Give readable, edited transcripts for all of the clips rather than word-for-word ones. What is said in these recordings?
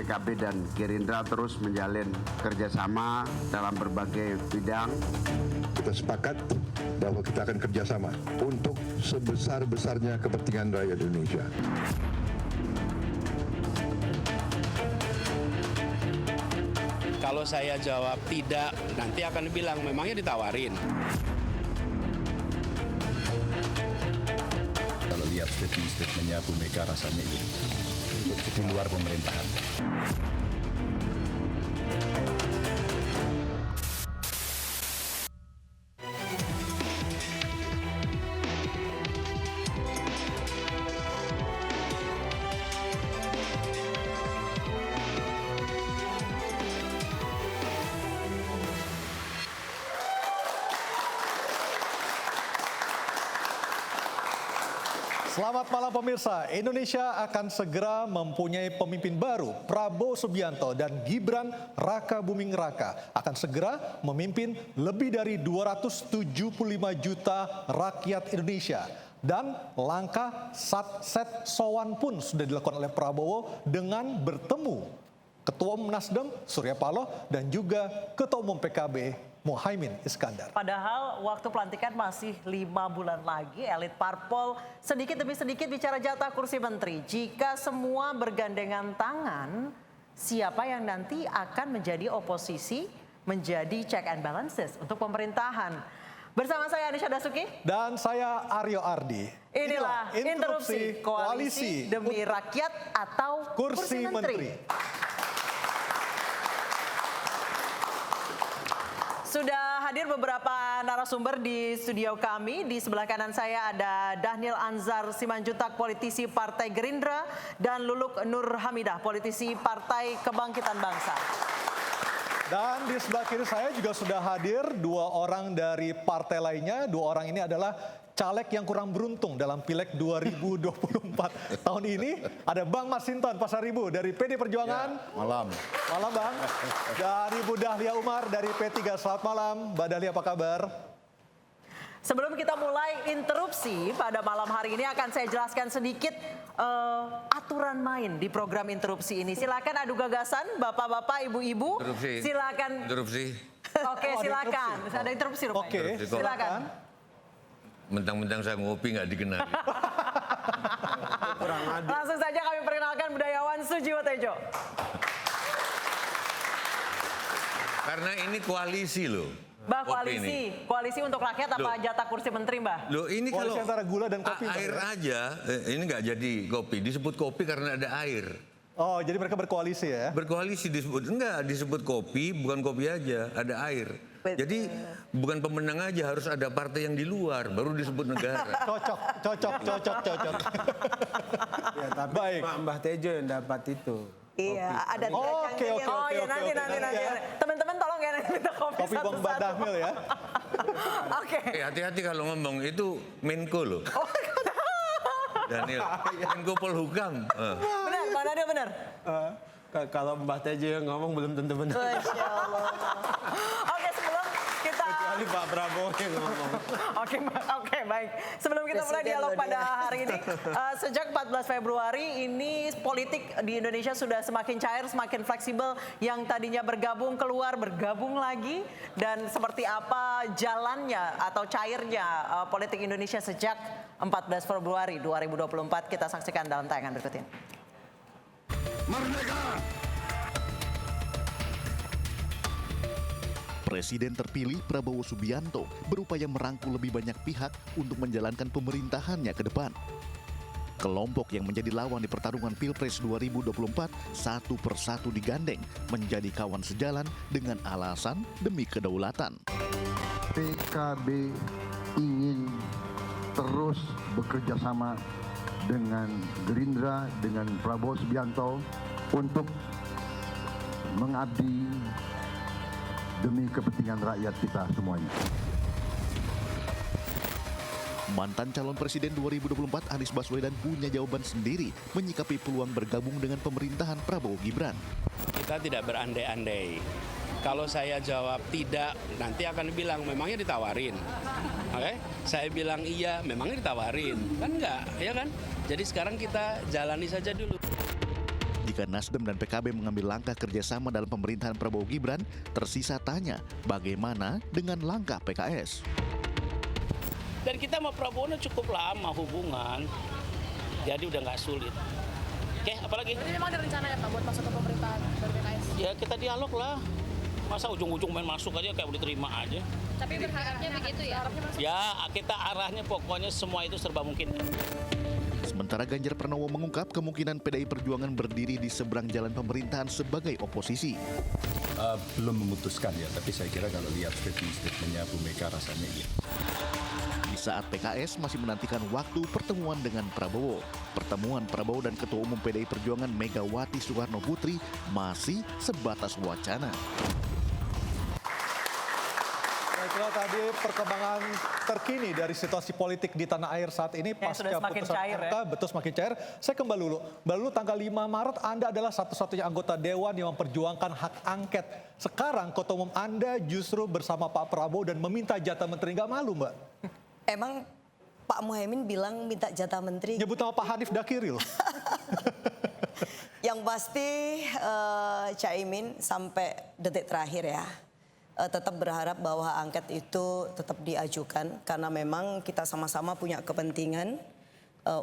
PKB dan Gerindra terus menjalin kerjasama dalam berbagai bidang. Kita sepakat bahwa kita akan kerjasama untuk sebesar-besarnya kepentingan rakyat Indonesia. Kalau saya jawab tidak, nanti akan bilang memangnya ditawarin. Kalau lihat statement-statementnya Bu Mega rasanya ini di luar pemerintahan. Selamat malam pemirsa, Indonesia akan segera mempunyai pemimpin baru. Prabowo Subianto dan Gibran Raka Buming Raka akan segera memimpin lebih dari 275 juta rakyat Indonesia. Dan langkah set sowan pun sudah dilakukan oleh Prabowo dengan bertemu Ketua Umum Nasdem Surya Paloh dan juga Ketua Umum PKB Muhaimin Iskandar. Padahal waktu pelantikan masih 5 bulan lagi, elit parpol sedikit demi sedikit bicara jatah kursi menteri. Jika semua bergandengan tangan, siapa yang nanti akan menjadi oposisi, menjadi check and balances untuk pemerintahan? Bersama saya Anisha Dasuki. Dan saya Aryo Ardi. Inilah interupsi koalisi demi rakyat atau kursi menteri. Sudah hadir beberapa narasumber di studio kami. Di sebelah kanan saya ada Dhanil Anzar Simanjuntak, politisi Partai Gerindra, dan Luluk Nur Hamidah, politisi Partai Kebangkitan Bangsa. Dan di sebelah kiri saya juga sudah hadir dua orang dari partai lainnya. Dua orang ini adalah caleg yang kurang beruntung dalam Pileg 2024 tahun ini. Ada Bang Masinton Pasaribu dari PD Perjuangan. Ya, malam. Malam Bang. Dan Ibu Dahlia Umar dari P3. Selamat malam. Mbak Dahlia, apa kabar? Sebelum kita mulai interupsi pada malam hari ini akan saya jelaskan sedikit aturan main di program interupsi ini. Silakan adu gagasan Bapak-bapak, Ibu-ibu. Silakan. Interupsi. Oke, silakan. Ada interupsi rupanya. Oke, silakan. Mentang-mentang saya ngopi nggak dikenal. Langsung saja kami perkenalkan budayawan Sujiwo Tejo. Karena ini koalisi loh. Mbak, Kopi koalisi untuk rakyat apa jatah kursi menteri, Mbak? Loh ini koalisi kalau antara gula dan kopi. air aja, ini nggak jadi kopi. Disebut kopi karena ada air. Oh, jadi mereka berkoalisi ya? Berkoalisi disebut kopi, bukan kopi aja, ada air. Jadi bukan pemenang aja, harus ada partai yang di luar, baru disebut negara. Cocok. Ya, tapi Baik. Mbah Tejo yang dapat itu. Iya, ada Oke. Oh ya nanti. Teman-teman tolong ya nanti minta kopi Kopi Bang satu-satu. Dhanil ya. Oke. Hati-hati kalau ngomong, itu Menko loh. Daniel, Menko Polhukam. Benar, Pak Daniel benar. Kalau Mbah Tejo yang ngomong belum tentu benar. Masya Allah. Oke, sebelum kita... Kecuali Pak Prabowo yang ngomong. Oke, baik. Sebelum kita mulai dialog pada hari ini, sejak 14 Februari ini politik di Indonesia sudah semakin cair, semakin fleksibel. Yang tadinya bergabung keluar, bergabung lagi. Dan seperti apa jalannya atau cairnya politik Indonesia sejak 14 Februari 2024, kita saksikan dalam tayangan berikut ini. Merdeka! Presiden terpilih Prabowo Subianto berupaya merangkul lebih banyak pihak untuk menjalankan pemerintahannya ke depan. Kelompok yang menjadi lawan di pertarungan Pilpres 2024 satu persatu digandeng menjadi kawan sejalan dengan alasan demi kedaulatan. PKB ingin terus bekerja sama dengan Gerindra, dengan Prabowo Subianto untuk mengabdi demi kepentingan rakyat kita semuanya. Mantan calon presiden 2024 Anies Baswedan punya jawaban sendiri menyikapi peluang bergabung dengan pemerintahan Prabowo Gibran. Kita tidak berandai-andai. Kalau saya jawab tidak, nanti akan bilang memangnya ditawarin. Oke? Saya bilang iya, memangnya ditawarin. Kan enggak, ya kan? Jadi sekarang kita jalani saja dulu. Jika Nasdem dan PKB mengambil langkah kerjasama dalam pemerintahan Prabowo Gibran, tersisa tanya bagaimana dengan langkah PKS. Dan kita sama Prabowo cukup lama hubungan, jadi udah nggak sulit. Oke, apalagi? Jadi memang ada rencana ya Pak buat masuk ke pemerintahan dari PKS? Ya kita dialog lah. Masa ujung-ujung main masuk aja kayak udah terima aja. Tapi berharapnya begitu ya? Ya kita arahnya pokoknya semua itu serba mungkin. Sementara Ganjar Pranowo mengungkap kemungkinan PDI Perjuangan berdiri di seberang jalan pemerintahan sebagai oposisi. Belum memutuskan ya, tapi saya kira kalau lihat statement-statementnya Bu Mega rasanya iya. Di saat PKS masih menantikan waktu pertemuan dengan Prabowo. Pertemuan Prabowo dan Ketua Umum PDI Perjuangan Megawati Soekarno Putri masih sebatas wacana. Itulah tadi perkembangan terkini dari situasi politik di tanah air saat ini pasca putusan MK, betul semakin cair. Saya ke Mbak Lulu. Mbak Lulu, tanggal 5 Maret Anda adalah satu-satunya anggota Dewan yang memperjuangkan hak angket. Sekarang Ketua Umum Anda justru bersama Pak Prabowo dan meminta jatah menteri. Nggak malu, Mbak? Emang Pak Muhaimin bilang minta jatah menteri? Nyebut nama Pak Hanif Dakiri loh. Yang pasti Caimin sampai detik terakhir ya. Tetap berharap bahwa angket itu tetap diajukan karena memang kita sama-sama punya kepentingan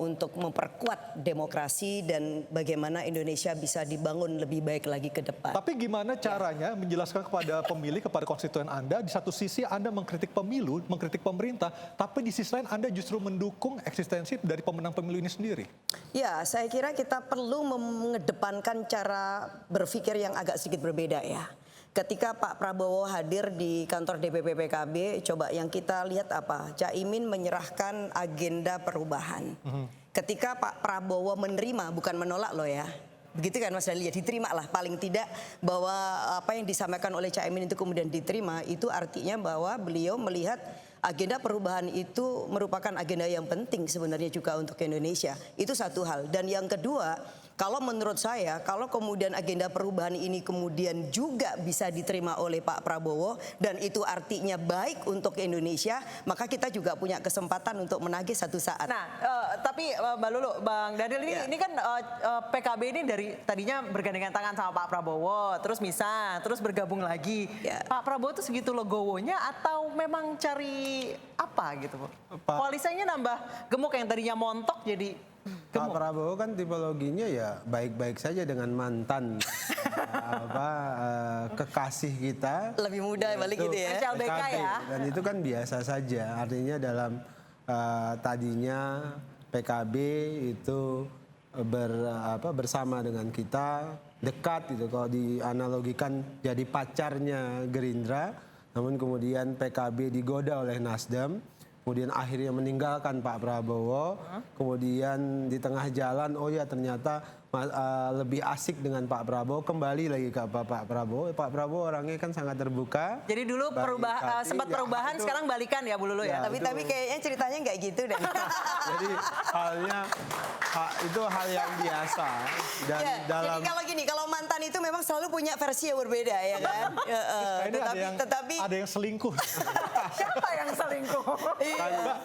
untuk memperkuat demokrasi dan bagaimana Indonesia bisa dibangun lebih baik lagi ke depan. Tapi gimana caranya menjelaskan kepada pemilih, kepada konstituen Anda, di satu sisi Anda mengkritik pemilu, mengkritik pemerintah, tapi di sisi lain Anda justru mendukung eksistensi dari pemenang pemilu ini sendiri? Ya, saya kira kita perlu mengedepankan cara berpikir yang agak sedikit berbeda ya. Ketika Pak Prabowo hadir di kantor DPP PKB, coba yang kita lihat apa? Caimin menyerahkan agenda perubahan. Ketika Pak Prabowo menerima, bukan menolak loh ya. Begitu kan Mas Dali, ya diterima lah paling tidak bahwa apa yang disampaikan oleh Caimin itu kemudian diterima, itu artinya bahwa beliau melihat agenda perubahan itu merupakan agenda yang penting sebenarnya juga untuk Indonesia. Itu satu hal. Dan yang kedua, kalau menurut saya, kalau kemudian agenda perubahan ini kemudian juga bisa diterima oleh Pak Prabowo dan itu artinya baik untuk Indonesia, maka kita juga punya kesempatan untuk menagih satu saat. Nah, tapi Mbak Lulu, Bang Daniel ini kan PKB ini dari tadinya bergandengan tangan sama Pak Prabowo, terus misah, terus bergabung lagi. Pak Prabowo itu segitu legowonya atau memang cari apa gitu, koalisinya nambah gemuk yang tadinya montok jadi Pak Prabowo kan tipologinya ya baik-baik saja dengan mantan kekasih kita. Lebih muda balik gitu ya. PKB ya. Dan itu kan biasa saja. Artinya dalam tadinya PKB itu bersama dengan kita dekat gitu. Kalau dianalogikan jadi pacarnya Gerindra, namun kemudian PKB digoda oleh Nasdem. Kemudian akhirnya meninggalkan Pak Prabowo, kemudian di tengah jalan, oh ya ternyata lebih asik dengan Pak Prabowo, kembali lagi ke Pak Prabowo. Pak Prabowo orangnya kan sangat terbuka. Jadi dulu sempat perubahan, sekarang balikan ya Bu Lulu ya? Tapi kayaknya ceritanya nggak gitu deh. Jadi itu hal yang biasa. Dan jadi kalau gini, kalau mantan itu memang selalu punya versi yang berbeda ya kan? Tetapi ada yang selingkuh. Siapa yang selingkuh?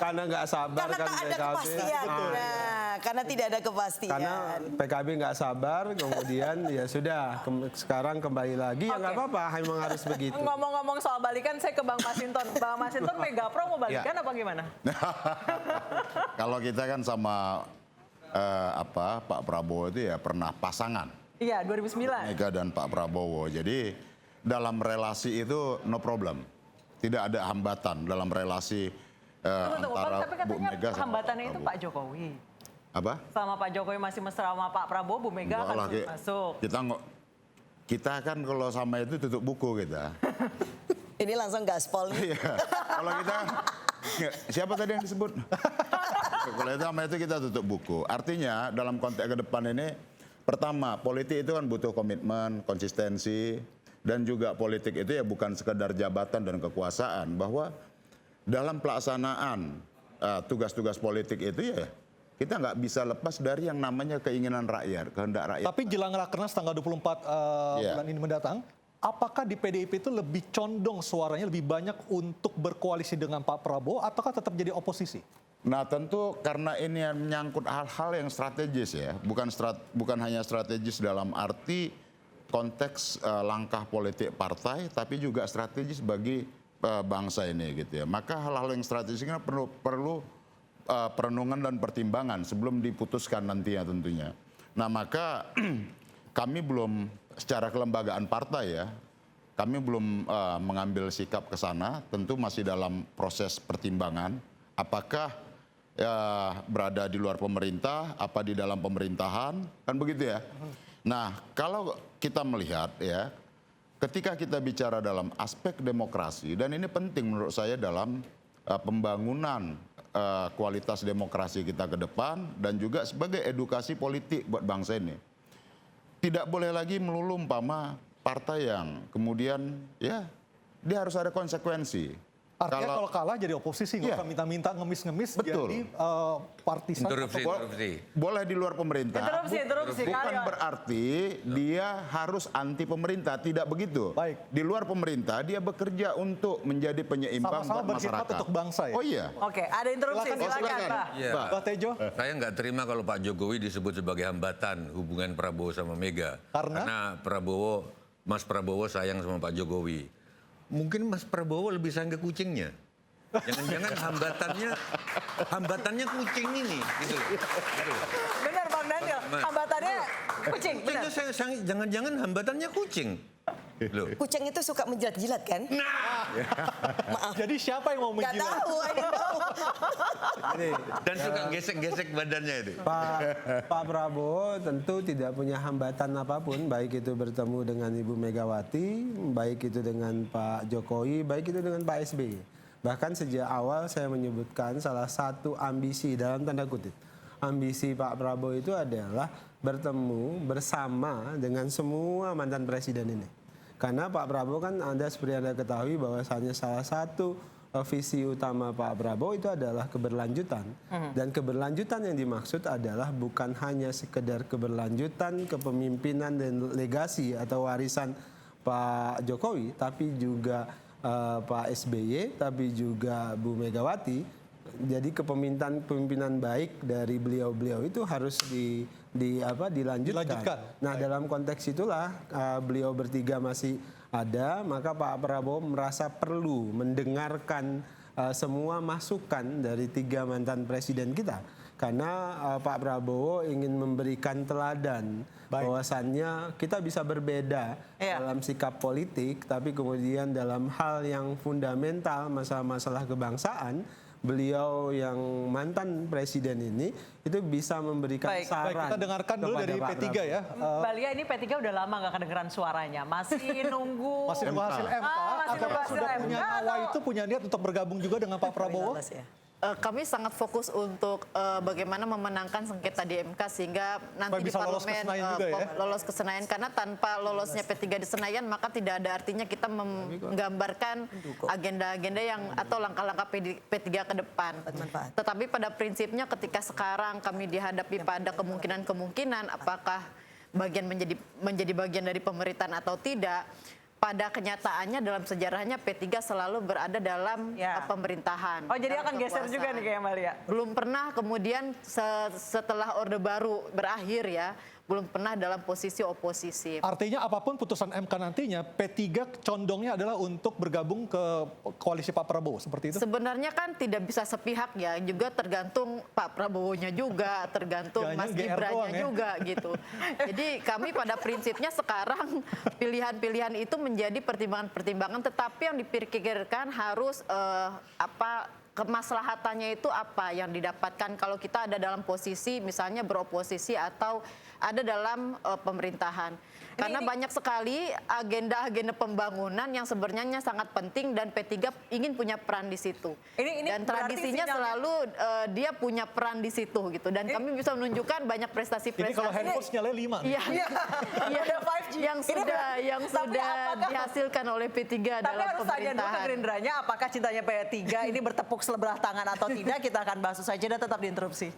Karena nggak sabar karena kan tak ada kepastian. Karena tidak ada kepastian. Karena PKB nggak sabar, kemudian ya sudah sekarang kembali lagi ya nggak apa-apa, memang harus begitu. Ngomong-ngomong soal balikan, saya ke Bang Masinton. Bang Masinton, Megapro mau balikan apa gimana? Kalau kita kan sama Pak Prabowo itu ya pernah pasangan. Iya, 2009. Mega dan Pak Prabowo. Jadi dalam relasi itu no problem. Tidak ada hambatan dalam relasi antara tapi katanya Bu Mega sama hambatannya Pak itu Pak Jokowi. Apa? Selama Pak Jokowi masih mesra sama Pak Prabowo, Bu Mega akan masuk. Kita kan kalau sama itu tutup buku kita. Ini langsung gaspol. Iya. Kalau kita siapa tadi yang disebut? Kalau itu sama itu kita tutup buku. Artinya dalam konteks ke depan ini, pertama politik itu kan butuh komitmen, konsistensi, dan juga politik itu ya bukan sekedar jabatan dan kekuasaan. Bahwa dalam pelaksanaan tugas-tugas politik itu ya kita nggak bisa lepas dari yang namanya keinginan rakyat, kehendak rakyat. Tapi jelang Rakernas tanggal 24 bulan ini mendatang, apakah di PDIP itu lebih condong suaranya lebih banyak untuk berkoalisi dengan Pak Prabowo ataukah tetap jadi oposisi? Nah tentu karena ini menyangkut hal-hal yang strategis ya, bukan hanya strategis dalam arti konteks langkah politik partai, tapi juga strategis bagi bangsa ini gitu ya. Maka hal-hal yang strategis ini perlu perenungan dan pertimbangan sebelum diputuskan nantinya tentunya. Nah maka kami belum secara kelembagaan partai ya, kami belum mengambil sikap ke sana, tentu masih dalam proses pertimbangan. Apakah berada di luar pemerintah, apa di dalam pemerintahan, kan begitu ya. Nah, kalau kita melihat ya, ketika kita bicara dalam aspek demokrasi, dan ini penting menurut saya dalam pembangunan kualitas demokrasi kita ke depan, dan juga sebagai edukasi politik buat bangsa ini. Tidak boleh lagi melulu umpama partai yang kemudian ya, dia harus ada konsekuensi. Artinya kalau kalah jadi oposisi, nggak usah minta-minta ngemis-ngemis jadi partisan. Interupsi. Boleh di luar pemerintah. Interupsi. Bukan berarti dia harus anti pemerintah, tidak begitu. Baik. Di luar pemerintah dia bekerja untuk menjadi penyeimbang Sama-sama buat berkhidmat masyarakat. untuk bangsa ya. Oh iya. Oke, ada interupsi. Silakan, Pak. Pak Tejo. Saya nggak terima kalau Pak Jokowi disebut sebagai hambatan hubungan Prabowo sama Mega. Karena Mas Prabowo sayang sama Pak Jokowi. Mungkin Mas Prabowo lebih sayang ke kucingnya. Jangan-jangan hambatannya kucing ini, gitu loh. Benar Bang Daniel, hambatannya kucing. Benar. Jangan-jangan hambatannya kucing. Loh. Kucing itu suka menjilat-jilat kan? Maaf. Jadi siapa yang mau menjilat? Gak tahu, I don't know. Dan suka gesek-gesek badannya itu. Pak Prabowo tentu tidak punya hambatan apapun, baik itu bertemu dengan Ibu Megawati, baik itu dengan Pak Jokowi, baik itu dengan Pak SBY. Bahkan sejak awal saya menyebutkan salah satu ambisi dalam tanda kutip. Ambisi Pak Prabowo itu adalah bertemu bersama dengan semua mantan presiden ini. Karena Pak Prabowo kan seperti Anda ketahui bahwasannya salah satu visi utama Pak Prabowo itu adalah keberlanjutan. Dan keberlanjutan yang dimaksud adalah bukan hanya sekedar keberlanjutan kepemimpinan dan legasi atau warisan Pak Jokowi, tapi juga Pak SBY, tapi juga Bu Megawati. Jadi kepemimpinan baik dari beliau-beliau itu harus dilanjutkan. Nah, dalam konteks itulah beliau bertiga masih ada, maka Pak Prabowo merasa perlu mendengarkan semua masukan dari tiga mantan presiden kita. Karena Pak Prabowo ingin memberikan teladan bahwasannya kita bisa berbeda dalam sikap politik, tapi kemudian dalam hal yang fundamental, masalah-masalah kebangsaan, beliau yang mantan presiden ini itu bisa memberikan saran. Baik, kita dengarkan dulu dari P3 ya. Mbak Lia, ini P3 udah lama nggak kedengeran suaranya. Masih nunggu. Masih nunggu hasil MK. Apakah sudah punya nawa itu, punya niat untuk bergabung juga dengan Pak Prabowo? Kami sangat fokus untuk bagaimana memenangkan sengketa di MK sehingga nanti di parlemen lolos ke Senayan. Karena tanpa lolosnya P3 di Senayan maka tidak ada artinya kita menggambarkan agenda-agenda yang atau langkah-langkah P3 ke depan. Tetapi pada prinsipnya ketika sekarang kami dihadapi pada kemungkinan-kemungkinan apakah menjadi bagian dari pemerintahan atau tidak. Pada kenyataannya dalam sejarahnya P3 selalu berada dalam pemerintahan. Oh, jadi akan geser juga nih kayak Mbak Lia? Belum pernah kemudian setelah Orde Baru berakhir ya, belum pernah dalam posisi oposisi. Artinya apapun putusan MK nantinya, P3 condongnya adalah untuk bergabung ke koalisi Pak Prabowo, seperti itu? Sebenarnya kan tidak bisa sepihak ya, juga tergantung Pak Prabowo-nya juga, tergantung Mas Gibran-nya juga gitu. Jadi kami pada prinsipnya sekarang pilihan-pilihan itu menjadi pertimbangan-pertimbangan, tetapi yang dipikirkan harus kemaslahatannya itu apa yang didapatkan kalau kita ada dalam posisi misalnya beroposisi atau ada dalam pemerintahan. Karena banyak sekali agenda-agenda pembangunan yang sebenarnya sangat penting dan P3 ingin punya peran di situ. Dan tradisinya selalu dia punya peran di situ gitu. Dan kami bisa menunjukkan banyak prestasi-prestasi. Ini kalau handphone nyalain 5 nih. Yang sudah dihasilkan oleh P3 dalam pemerintahan. Tapi harus tanya dulu ke Gerindranya apakah cintanya P3 ini bertepuk sebelah tangan atau tidak. Kita akan bahas usai jeda, tetap diinterupsi.